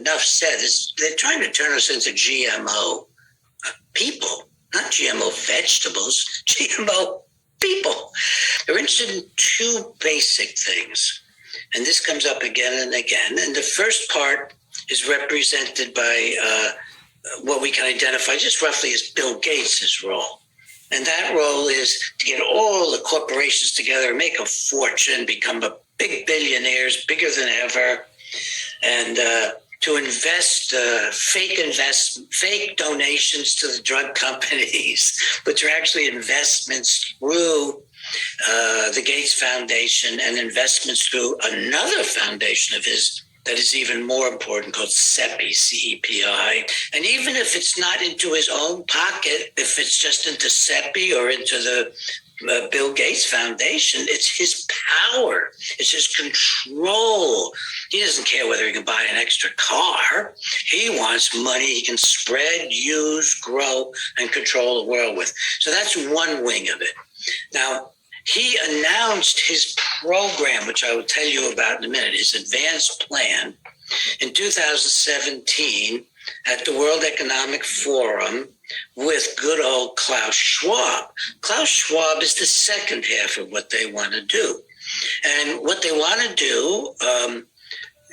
enough said. They're trying to turn us into GMO people, not GMO vegetables, GMO people. They're interested in two basic things, and this comes up again and again. And the first part is represented by what we can identify just roughly as Bill Gates' role. And that role is to get all the corporations together, make a fortune, become a big billionaires, bigger than ever, and to invest fake donations to the drug companies, which are actually investments through the Gates Foundation and investments through another foundation of his that is even more important, called CEPI, C-E-P-I. And even if it's not into his own pocket, if it's just into CEPI or into the Bill Gates Foundation, it's his power. It's his control. He doesn't care whether he can buy an extra car. He wants money he can spread, use, grow, and control the world with. So that's one wing of it. Now, he announced his program, which I will tell you about in a minute, his advanced plan, in 2017 at the World Economic Forum with good old Klaus Schwab. Klaus Schwab is the second half of what they want to do. And what they want to do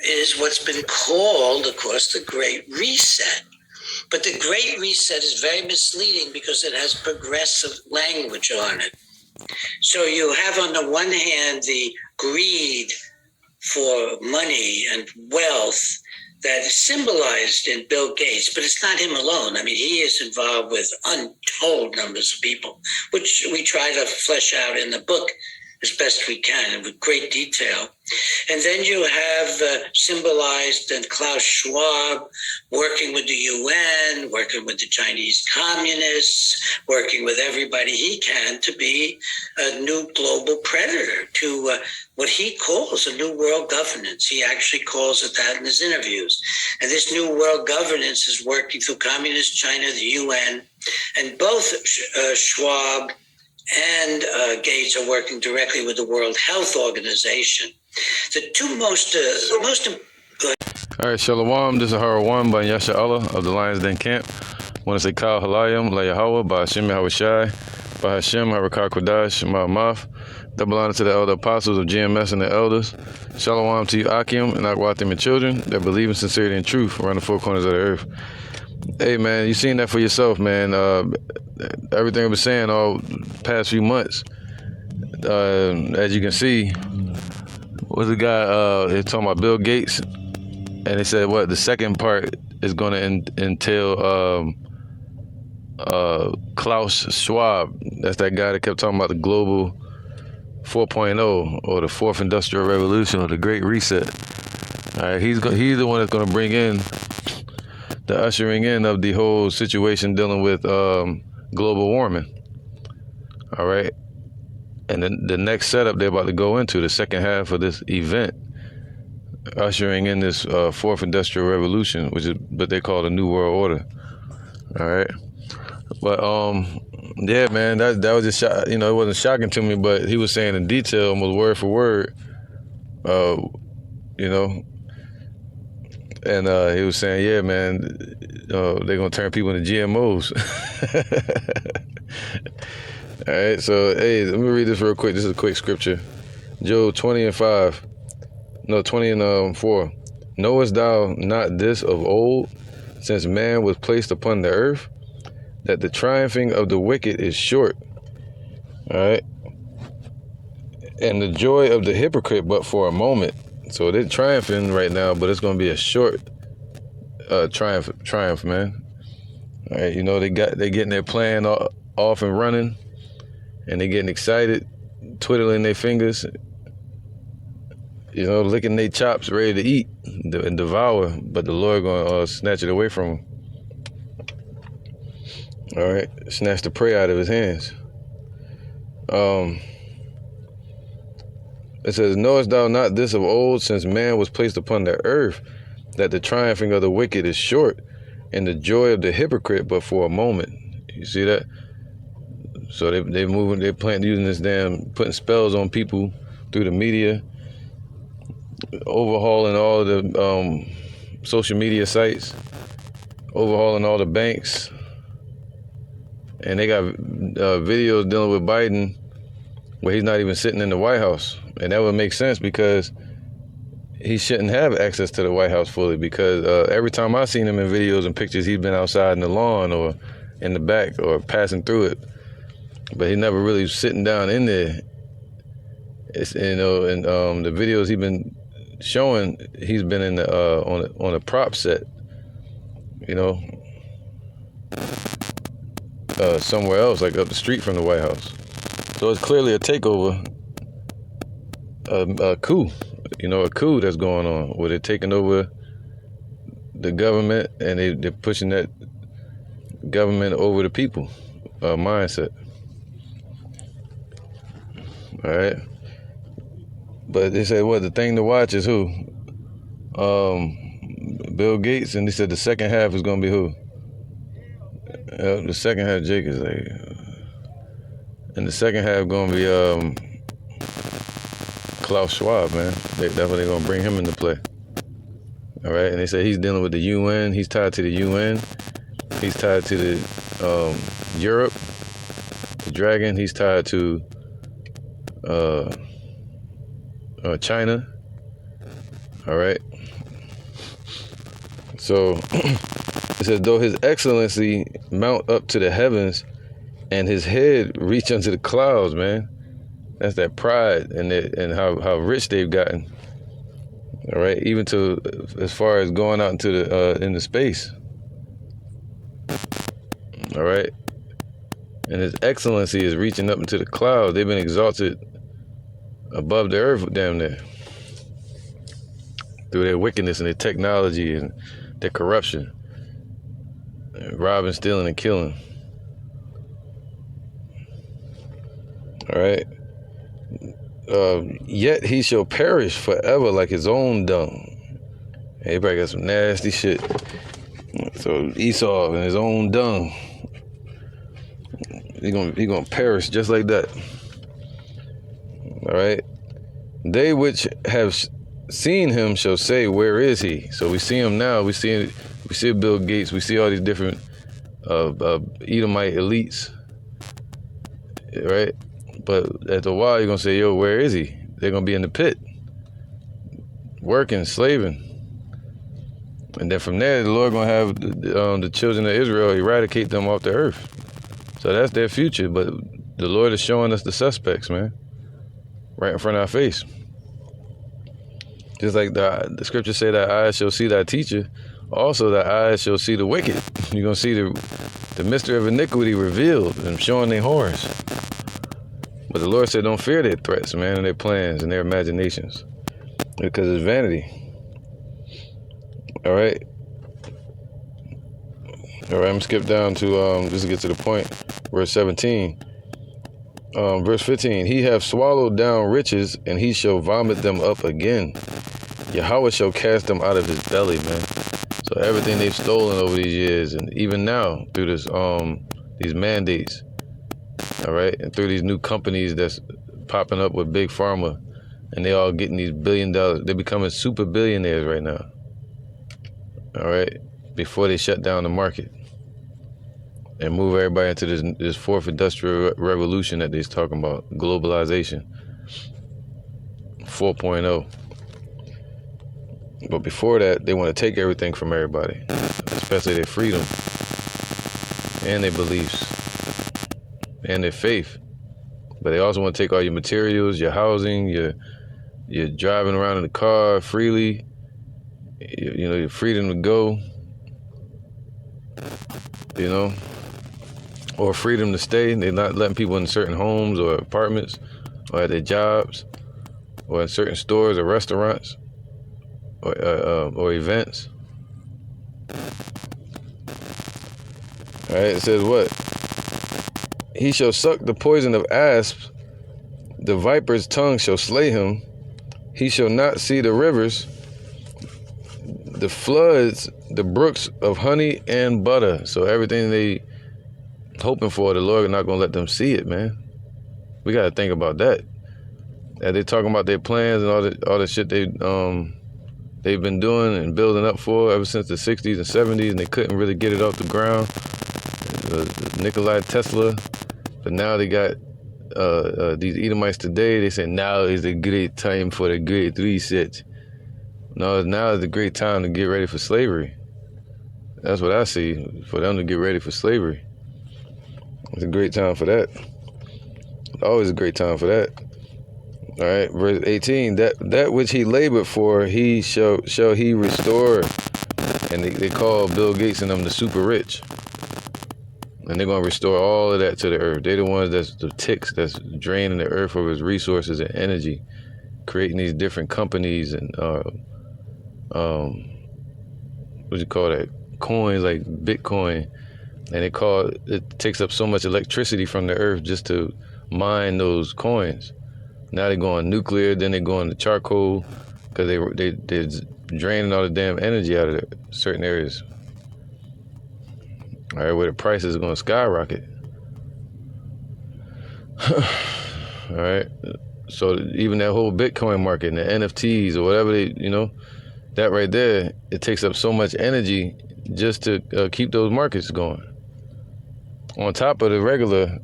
is what's been called, of course, the Great Reset. But the Great Reset is very misleading because it has progressive language on it. So you have on the one hand the greed for money and wealth that is symbolized in Bill Gates, but it's not him alone. I mean, he is involved with untold numbers of people, which we try to flesh out in the book as best we can and with great detail. And then you have symbolized in Klaus Schwab working with the UN, working with the Chinese communists, working with everybody he can to be a new global predator, to what he calls a new world governance. He actually calls it that in his interviews. And this new world governance is working through Communist China, the UN, and both Schwab and Gates are working directly with the World Health Organization. The two most All right, Shalom. This is Harawan by Yasha Allah of the Lions Den Camp. I want to say Kal Halayim, La Yahweh, by Hashem Yahushai, by Hashem Harakah Kodash, Ma'amaf. Double honor to the elder apostles of GMS and the elders. Shalom to you, Akim, and Akwatim and children that believe in sincerity and truth around the four corners of the earth. Hey, man, you seen that for yourself, man. Everything I've been saying all past few months, as you can see, was the guy he talking about Bill Gates, and they said what the second part is going to entail Klaus Schwab. That's that guy that kept talking about the global 4.0 or the fourth industrial revolution or the Great Reset. All right, he's the one that's going to bring in the ushering in of the whole situation dealing with global warming. All right. And then the next setup they're about to go into, the second half of this event, ushering in this fourth industrial revolution, which is what they call the New World Order. All right. But yeah, man, that was just it wasn't shocking to me, but he was saying in detail, almost word for word, and he was saying, yeah, man, they're gonna turn people into GMOs. All right, so hey, let me read this real quick. This is a quick scripture. Job 20:4. Knowest thou not this of old, since man was placed upon the earth, that the triumphing of the wicked is short? All right, and the joy of the hypocrite but for a moment. So they're triumphing right now, but it's going to be a short triumph, man. All right, they're getting their plan off and running, and they're getting excited, twiddling their fingers, licking their chops, ready to eat and devour. But the Lord going to snatch it away from them. All right, snatch the prey out of his hands. It says, knowest thou not this of old, since man was placed upon the earth, that the triumphing of the wicked is short, and the joy of the hypocrite but for a moment? You see that? So they're using this putting spells on people through the media, overhauling all of the social media sites, overhauling all the banks, and they got videos dealing with Biden where he's not even sitting in the White House. And that would make sense because he shouldn't have access to the White House fully, because every time I've seen him in videos and pictures, he's been outside in the lawn or in the back or passing through it. But he never really sitting down in there. It's, and the videos he's been showing, he's been in the on a prop set, somewhere else, like up the street from the White House. So it's clearly a takeover, a coup, a coup that's going on, where they're taking over the government and they're pushing that government over the people mindset. All right. But they said, the thing to watch is who? Bill Gates, and they said the second half is going to be who? The second half, Jake is like, and the second half going to be Klaus Schwab, man. That's when they're going to bring him into play. All right, and they say he's dealing with the UN. He's tied to the UN. He's tied to the Europe, the Dragon. He's tied to China. All right. So it says, though his excellency mount up to the heavens and his head reach unto the clouds, man. That's that pride and how rich they've gotten. All right, even to as far as going out into space. All right, and his excellency is reaching up into the clouds. They've been exalted above the earth, damn near, through their wickedness and their technology and their corruption, robbing, stealing, and killing. All right. Yet he shall perish forever like his own dung. Everybody got some nasty shit. So Esau and his own dung, he gonna perish just like that. All right. They which have seen him shall say, where is he? So we see him now. We see Bill Gates. We see all these different Edomite elites, right? But after a while, you're going to say, yo, where is he? They're going to be in the pit, working, slaving. And then from there, the Lord going to have the children of Israel eradicate them off the earth. So that's their future. But the Lord is showing us the suspects, man, right in front of our face. Just like the scripture say that eyes shall see thy teacher, also thy eyes shall see the wicked. You're going to see the mystery of iniquity revealed and showing their horns. But the Lord said, don't fear their threats, man, and their plans and their imaginations, because it's vanity. All right. All right, I'm going to skip down to, just to get to the point, verse 17. Verse 15, he hath swallowed down riches, and he shall vomit them up again. Yahweh shall cast them out of his belly, man. So everything they've stolen over these years, and even now through this, these mandates, all right, and through these new companies that's popping up with big pharma, and they all getting these $1 billion. They're becoming super billionaires right now. All right, before they shut down the market and move everybody into this fourth industrial revolution that they're talking about, globalization 4.0. But before that, they want to take everything from everybody, especially their freedom and their beliefs and their faith. But they also want to take all your materials, your housing, your driving around in the car freely, your freedom to go, or freedom to stay. They're not letting people in certain homes or apartments or at their jobs or in certain stores or restaurants or events. All right, it says what? He shall suck the poison of asps, the viper's tongue shall slay him. He shall not see the rivers, the floods, the brooks of honey and butter. So everything they hoping for, the Lord is not going to let them see it, man. We got to think about that. As they talking about their plans and all the shit they they've been doing and building up for ever since the 60s and 70s, and they couldn't really get it off the ground. Nikola Tesla, but now they got these Edomites today. They say now is the great time for the great reset. No, now is the great time to get ready for slavery. That's what I see, for them to get ready for slavery. It's a great time for that. Always a great time for that. All right, verse 18, that which he labored for, he shall he restore. And they call Bill Gates and them the super rich. And they're going to restore all of that to the earth. They're the ones that's the ticks that's draining the earth of its resources and energy, creating these different companies and what you call that, coins like Bitcoin. And it takes up so much electricity from the earth just to mine those coins. Now they're going nuclear, then they're going to charcoal, because they're draining all the damn energy out of certain areas. All right, where the prices are going to skyrocket. All right, so even that whole Bitcoin market and the NFTs or whatever that right there, it takes up so much energy just to keep those markets going. On top of the regular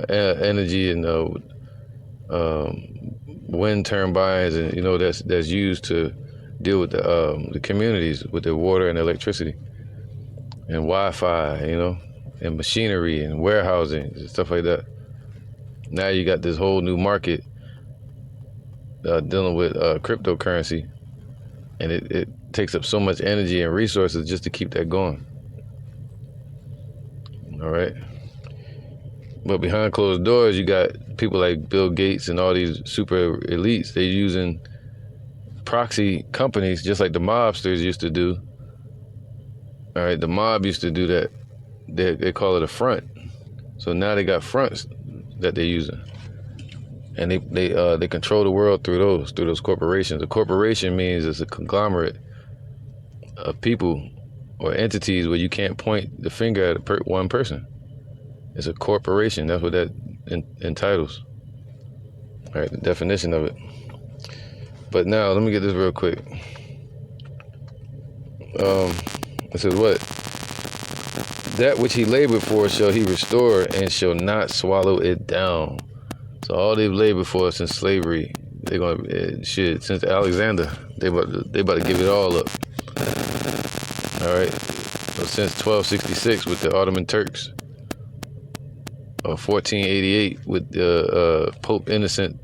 energy and wind turbines and that's used to deal with the communities with the water and electricity and Wi-Fi, and machinery and warehousing and stuff like that. Now you got this whole new market dealing with cryptocurrency, and it takes up so much energy and resources just to keep that going. All right. But behind closed doors, you got people like Bill Gates and all these super elites. They're using proxy companies just like the mobsters used to do. All right, the mob used to do that. They call it a front. So now they got fronts that they're using, and they control the world through those corporations. A corporation means it's a conglomerate of people or entities where you can't point the finger at one person. It's a corporation. That's what that entitles. All right, the definition of it. But now, let me get this real quick. It says what? That which he labored for shall he restore, and shall not swallow it down. So all they've labored for since slavery, they're gonna since Alexander, they about to give it all up. All right. So since 1266 with the Ottoman Turks, or 1488 with Pope Innocent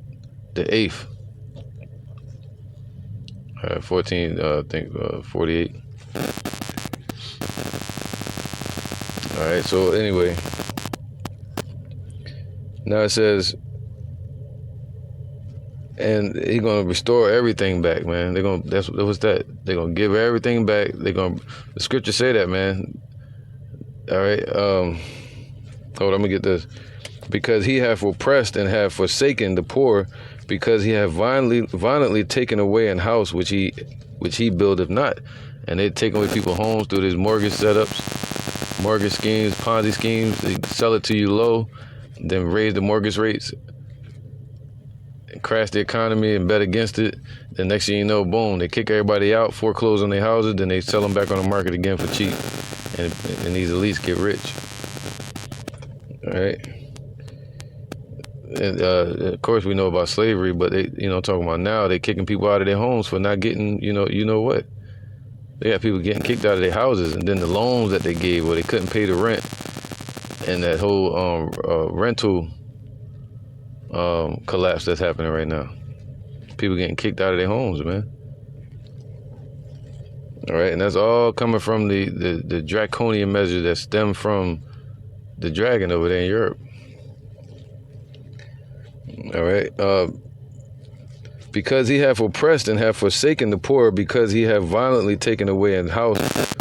the Eighth. 48. All right. So anyway, now it says, and he's gonna restore everything back, man. What's that? They're gonna give everything back. The scripture say that, man. All right. Hold on, let me get this. Because he hath oppressed and hath forsaken the poor, because he hath violently taken away an house which he buildeth not. And they take away people's homes through these mortgage setups, mortgage schemes, Ponzi schemes. They sell it to you low, then raise the mortgage rates, and crash the economy and bet against it. The next thing you know, boom, they kick everybody out, foreclose on their houses, then they sell them back on the market again for cheap. And these elites get rich. All right. And of course we know about slavery, but they, talking about now, they're kicking people out of their homes for not getting, what? They got people getting kicked out of their houses, and then the loans that they gave where they couldn't pay the rent, and that whole rental collapse that's happening right now. People getting kicked out of their homes, man. All right, and that's all coming from the draconian measures that stem from the dragon over there in Europe. All right. Because he hath oppressed and hath forsaken the poor, because he hath violently taken away an house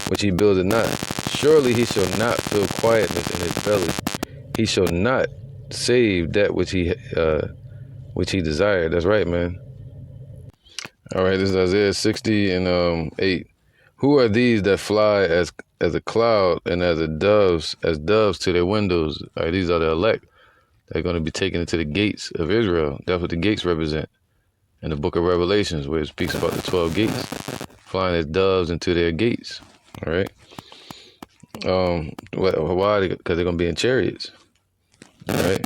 which he builded not. Surely he shall not feel quietness in his belly. He shall not save that which he desired. That's right, man. All right, this is Isaiah 60 and 8. Who are these that fly as a cloud and as doves to their windows? All right, these are the elect. They're going to be taken into the gates of Israel. That's what the gates represent. in the book of Revelations, where it speaks about the 12 gates, flying as doves into their gates. All right. Why? Because they're gonna be in chariots. All right.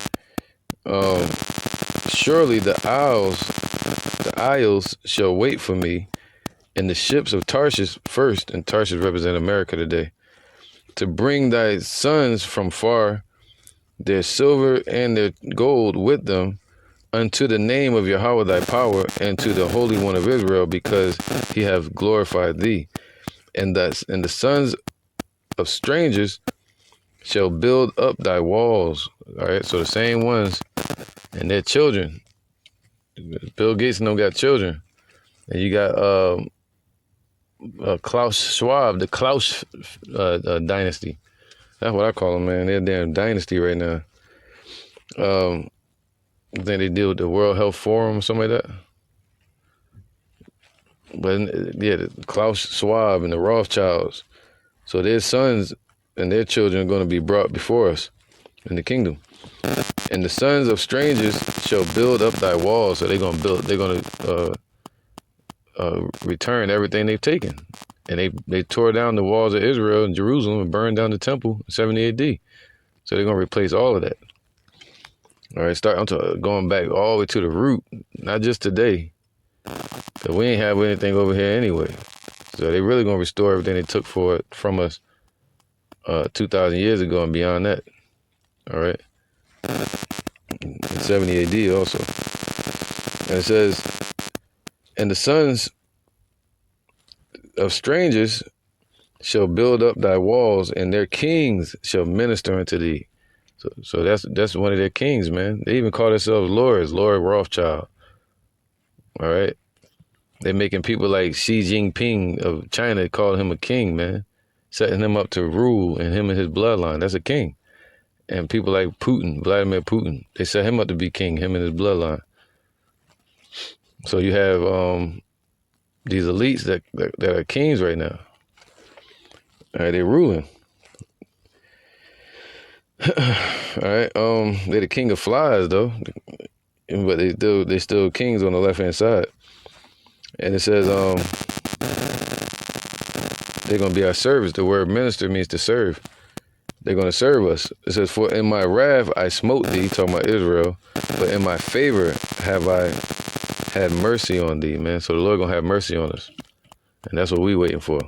Surely the isles shall wait for me, and the ships of Tarshish first, and Tarshish represent America today, to bring thy sons from far, their silver and their gold with them, unto the name of Yahweh thy power, and to the Holy One of Israel, because he hath glorified thee. And the sons of strangers shall build up thy walls. All right, so the same ones and their children. Bill Gates don't got children, and you got Klaus Schwab, the Klaus dynasty. That's what I call them, man. They're a damn dynasty right now. I think they deal with the World Health Forum or something like that. But yeah, the Klaus Schwab and the Rothschilds. So their sons and their children are going to be brought before us in the kingdom. And the sons of strangers shall build up thy walls. So they're going to return everything they've taken. And they tore down the walls of Israel and Jerusalem and burned down the temple in 70 AD. So they're going to replace all of that. All right, going back all the way to the root, not just today. Because we ain't have anything over here anyway. So they really going to restore everything they took from us 2,000 years ago and beyond that. All right. In 70 AD also. And it says, and the sons of strangers shall build up thy walls, and their kings shall minister unto thee. So that's one of their kings, man. They even call themselves lords, Lord Rothschild. All right. They're making people like Xi Jinping of China call him a king, man. Setting him up to rule, and him and his bloodline. That's a king. And people like Putin, Vladimir Putin, they set him up to be king, him and his bloodline. So you have these elites that are kings right now. All right, they're ruling. All right, they're the king of flies though, but they still kings on the left hand side. And it says they're gonna be our servants. The word minister means to serve. They're gonna serve us. It says, for in my wrath I smote thee, talking about Israel, but in my favor have I had mercy on thee, man. So the Lord gonna have mercy on us, and that's what we waiting for.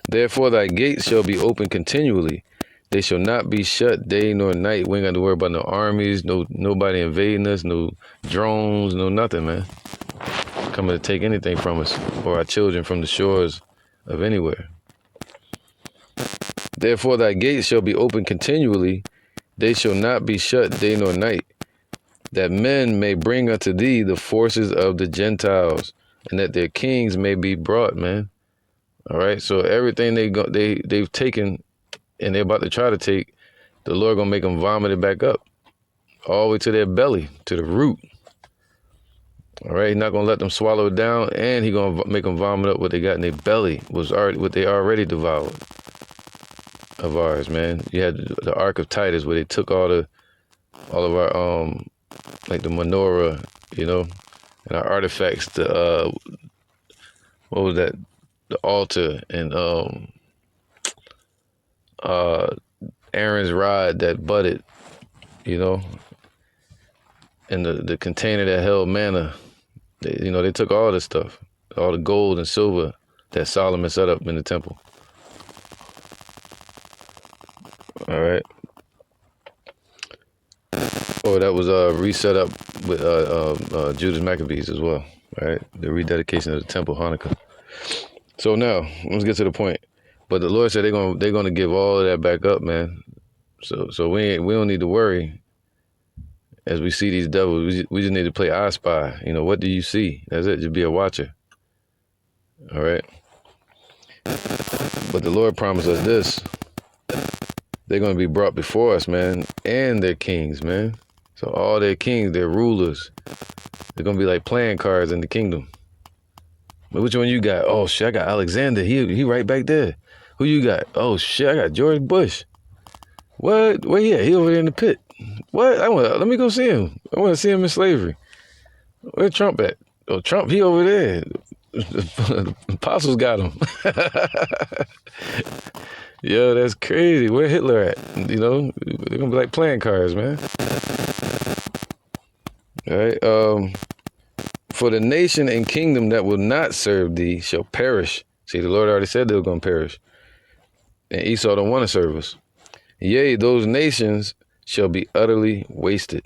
Therefore thy gates shall be open continually. They shall not be shut day nor night. We ain't got to worry about no armies, nobody invading us, no drones, no nothing, man. Coming to take anything from us or our children from the shores of anywhere. Therefore thy gates shall be open continually. They shall not be shut day nor night, that men may bring unto thee the forces of the Gentiles, and that their kings may be brought, man. All right, so everything they've taken, and they're about to try to take, the Lord gonna make them vomit it back up, all the way to their belly, to the root. All right, He's not gonna let them swallow it down, and He gonna make them vomit up what they got in their belly, what they already devoured of ours, man. You had the Ark of Titus, where they took all of our like the menorah, and our artifacts. What was that? The altar and Aaron's rod that budded, and the container that held manna. They took all this stuff, all the gold and silver that Solomon set up in the temple. All right. Or that was reset up with Judas Maccabees as well. All right, the rededication of the temple, Hanukkah. So now let's get to the point. But the Lord said they're gonna give all of that back up, man. So we don't need to worry as we see these devils. We just need to play I Spy. What do you see? That's it. Just be a watcher. All right. But the Lord promised us this. They're gonna be brought before us, man, and their kings, man. So all their kings, their rulers, they're gonna be like playing cards in the kingdom. But which one you got? Oh shit, I got Alexander. He right back there. Who you got? Oh shit, I got George Bush. What? Where he at? He over there in the pit. What? Let me go see him. I want to see him in slavery. Where Trump at? Oh, Trump, he over there. The apostles got him. Yo, that's crazy. Where Hitler at? You know, they're gonna be like playing cards, man. All right. For the nation and kingdom that will not serve thee shall perish. See, the Lord already said they were gonna perish. And Esau don't want to serve us. Yea, those nations shall be utterly wasted.